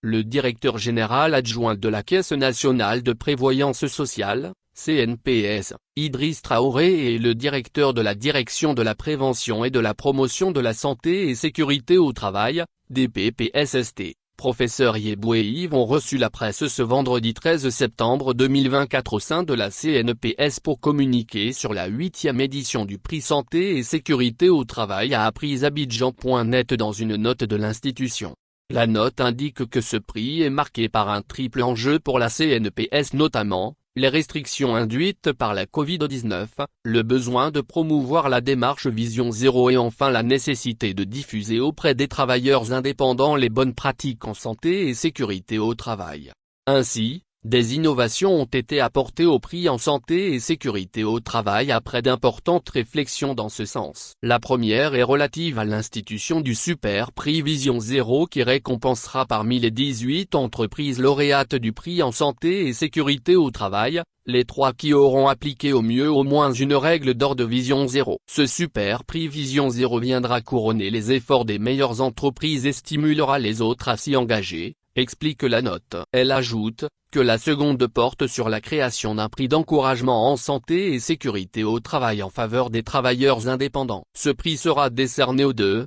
le directeur général adjoint de la Caisse nationale de prévoyance sociale, CNPS, Idriss Traoré, et le directeur de la Direction de la prévention et de la promotion de la santé et sécurité au travail, DPPSST, professeur Yeboué Yves, ont reçu la presse ce vendredi 13 septembre 2024 au sein de la CNPS pour communiquer sur la 8e édition du prix Santé et Sécurité au Travail, a appris Abidjan.net dans une note de l'institution. La note indique que ce prix est marqué par un triple enjeu pour la CNPS, notamment les restrictions induites par la Covid-19, le besoin de promouvoir la démarche Vision Zéro et enfin la nécessité de diffuser auprès des travailleurs indépendants les bonnes pratiques en santé et sécurité au travail. Ainsi, des innovations ont été apportées au prix en santé et sécurité au travail après d'importantes réflexions dans ce sens. La première est relative à l'institution du super prix Vision Zéro qui récompensera parmi les 18 entreprises lauréates du prix en santé et sécurité au travail, les 3 qui auront appliqué au mieux au moins une règle d'or de Vision Zéro. Ce super prix Vision Zéro viendra couronner les efforts des meilleures entreprises et stimulera les autres à s'y engager, explique la note. Elle ajoute que la seconde porte sur la création d'un prix d'encouragement en santé et sécurité au travail en faveur des travailleurs indépendants. Ce prix sera décerné aux deux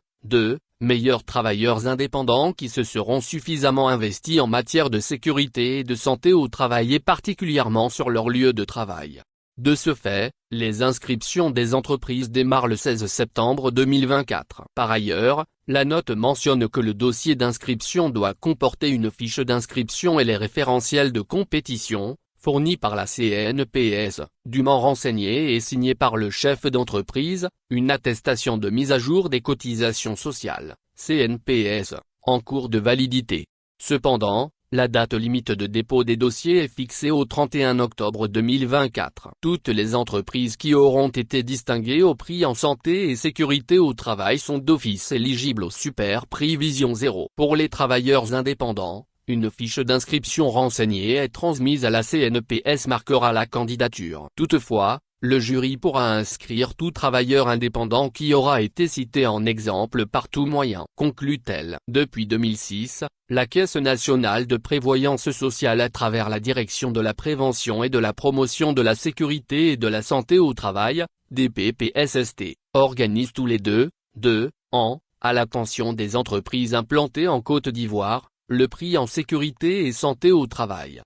meilleurs travailleurs indépendants qui se seront suffisamment investis en matière de sécurité et de santé au travail et particulièrement sur leur lieu de travail. De ce fait, les inscriptions des entreprises démarrent le 16 septembre 2024. Par ailleurs, la note mentionne que le dossier d'inscription doit comporter une fiche d'inscription et les référentiels de compétition, fournis par la CNPS, dûment renseignés et signés par le chef d'entreprise, une attestation de mise à jour des cotisations sociales, CNPS, en cours de validité. Cependant, la date limite de dépôt des dossiers est fixée au 31 octobre 2024. Toutes les entreprises qui auront été distinguées au prix en santé et sécurité au travail sont d'office éligibles au super prix Vision Zéro. Pour les travailleurs indépendants, une fiche d'inscription renseignée et transmise à la CNPS marquera la candidature. Toutefois, le jury pourra inscrire tout travailleur indépendant qui aura été cité en exemple par tout moyen, conclut-elle. Depuis 2006, la Caisse nationale de prévoyance sociale à travers la Direction de la prévention et de la promotion de la sécurité et de la santé au travail, DPPSST, organise tous les 2 ans, à l'attention des entreprises implantées en Côte d'Ivoire, le prix en sécurité et santé au travail.